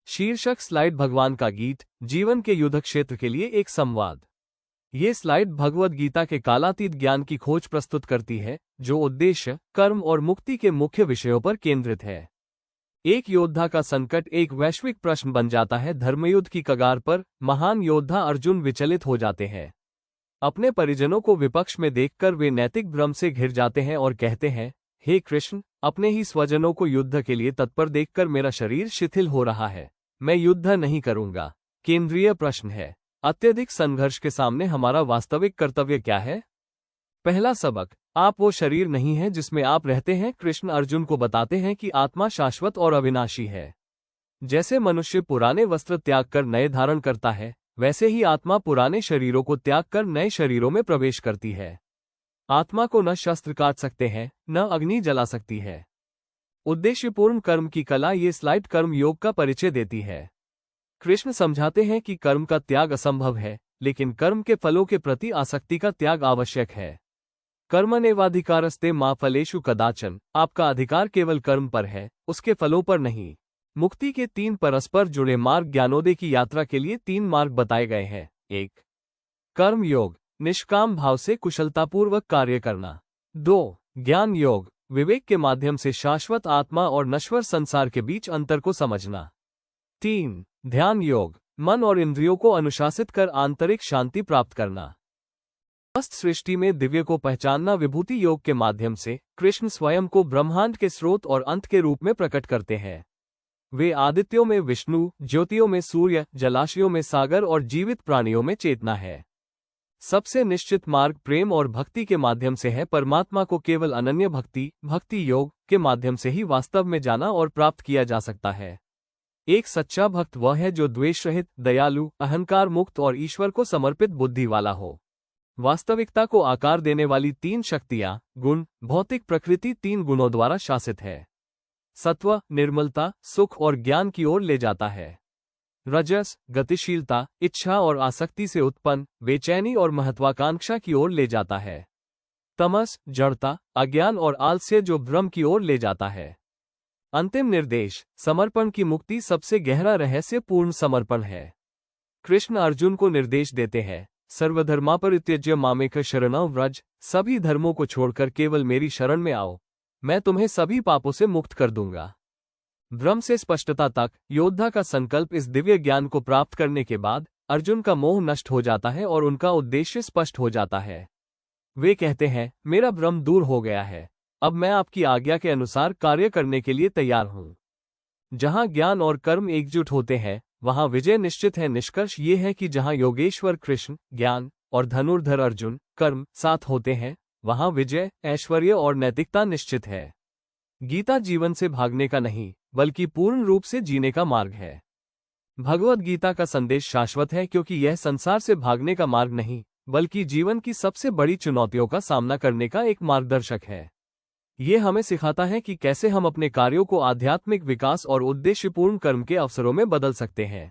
शीर्षक स्लाइड भगवान का गीत, जीवन के युद्ध क्षेत्र के लिए एक संवाद। ये स्लाइड भगवद गीता के कालातीत ज्ञान की खोज प्रस्तुत करती है, जो उद्देश्य, कर्म और मुक्ति के मुख्य विषयों पर केंद्रित है। एक योद्धा का संकट एक वैश्विक प्रश्न बन जाता है। धर्मयुद्ध की कगार पर महान योद्धा अर्जुन विचलित हो जाते हैं। अपने परिजनों को विपक्ष में देखकर वे नैतिक भ्रम से घिर जाते हैं और कहते हैं, हे कृष्ण, अपने ही स्वजनों को युद्ध के लिए तत्पर देखकर मेरा शरीर शिथिल हो रहा है। मैं युद्ध नहीं करूंगा। केंद्रीय प्रश्न है, अत्यधिक संघर्ष के सामने हमारा वास्तविक कर्तव्य क्या है? पहला सबक, आप वो शरीर नहीं है जिसमें आप रहते हैं। कृष्ण अर्जुन को बताते हैं कि आत्मा शाश्वत और अविनाशी है। जैसे मनुष्य पुराने वस्त्र त्याग कर नए धारण करता है, वैसे ही आत्मा पुराने शरीरों को त्याग कर नए शरीरों में प्रवेश करती है। आत्मा को न शस्त्र काट सकते हैं, न अग्नि जला सकती है। उद्देश्यपूर्ण कर्म की कला। ये स्लाइड कर्म योग का परिचय देती है। कृष्ण समझाते हैं कि कर्म का त्याग असंभव है, लेकिन कर्म के फलों के प्रति आसक्ति का त्याग आवश्यक है। कर्मण्येवाधिकारस्ते मा फलेषु कदाचन। आपका अधिकार केवल कर्म पर है, उसके फलों पर नहीं। मुक्ति के 3 परस्पर जुड़े मार्ग। ज्ञानोदय की यात्रा के लिए 3 मार्ग बताए गए हैं। 1. कर्म योग, निष्काम भाव से कुशलतापूर्वक कार्य करना। 2. ज्ञान योग, विवेक के माध्यम से शाश्वत आत्मा और नश्वर संसार के बीच अंतर को समझना। 3. ध्यान योग, मन और इंद्रियों को अनुशासित कर आंतरिक शांति प्राप्त करना। समस्त सृष्टि में दिव्य को पहचानना। विभूति योग के माध्यम से कृष्ण स्वयं को ब्रह्मांड के स्रोत और अंत के रूप में प्रकट करते हैं। वे आदित्यों में विष्णु, ज्योतियों में सूर्य, जलाशयों में सागर और जीवित प्राणियों में चेतना है। सबसे निश्चित मार्ग प्रेम और भक्ति के माध्यम से है। परमात्मा को केवल अनन्य भक्ति योग के माध्यम से ही वास्तव में जाना और प्राप्त किया जा सकता है। एक सच्चा भक्त वह है जो द्वेष रहित, दयालु, अहंकार मुक्त और ईश्वर को समर्पित बुद्धि वाला हो। वास्तविकता को आकार देने वाली 3 शक्तियां, गुण, भौतिक प्रकृति 3 गुणों द्वारा शासित है। सत्व निर्मलता, सुख और ज्ञान की ओर ले जाता है। रजस गतिशीलता, इच्छा और आसक्ति से उत्पन्न बेचैनी और महत्वाकांक्षा की ओर ले जाता है। तमस जड़ता, अज्ञान और आलस्य जो भ्रम की ओर ले जाता है। अंतिम निर्देश, समर्पण की मुक्ति सबसे गहरा रहस्य पूर्ण समर्पण है। कृष्ण अर्जुन को निर्देश देते हैं, सर्वधर्मा परित्यज्य मामेक शरणं व्रज। सभी धर्मों को छोड़कर केवल मेरी शरण में आओ, मैं तुम्हें सभी पापों से मुक्त कर दूंगा। भ्रम से स्पष्टता तक योद्धा का संकल्प। इस दिव्य ज्ञान को प्राप्त करने के बाद अर्जुन का मोह नष्ट हो जाता है और उनका उद्देश्य स्पष्ट हो जाता है। वे कहते हैं, मेरा भ्रम दूर हो गया है, अब मैं आपकी आज्ञा के अनुसार कार्य करने के लिए तैयार हूं। जहां ज्ञान और कर्म एकजुट होते हैं, वहां विजय निश्चित है। निष्कर्ष ये है कि जहां योगेश्वर कृष्ण ज्ञान और धनुर्धर अर्जुन कर्म साथ होते हैं, वहां विजय, ऐश्वर्य और नैतिकता निश्चित है। गीता जीवन से भागने का नहीं, बल्कि पूर्ण रूप से जीने का मार्ग है। भगवद गीता का संदेश शाश्वत है, क्योंकि यह संसार से भागने का मार्ग नहीं, बल्कि जीवन की सबसे बड़ी चुनौतियों का सामना करने का एक मार्गदर्शक है। ये हमें सिखाता है कि कैसे हम अपने कार्यों को आध्यात्मिक विकास और उद्देश्यपूर्ण कर्म के अवसरों में बदल सकते हैं।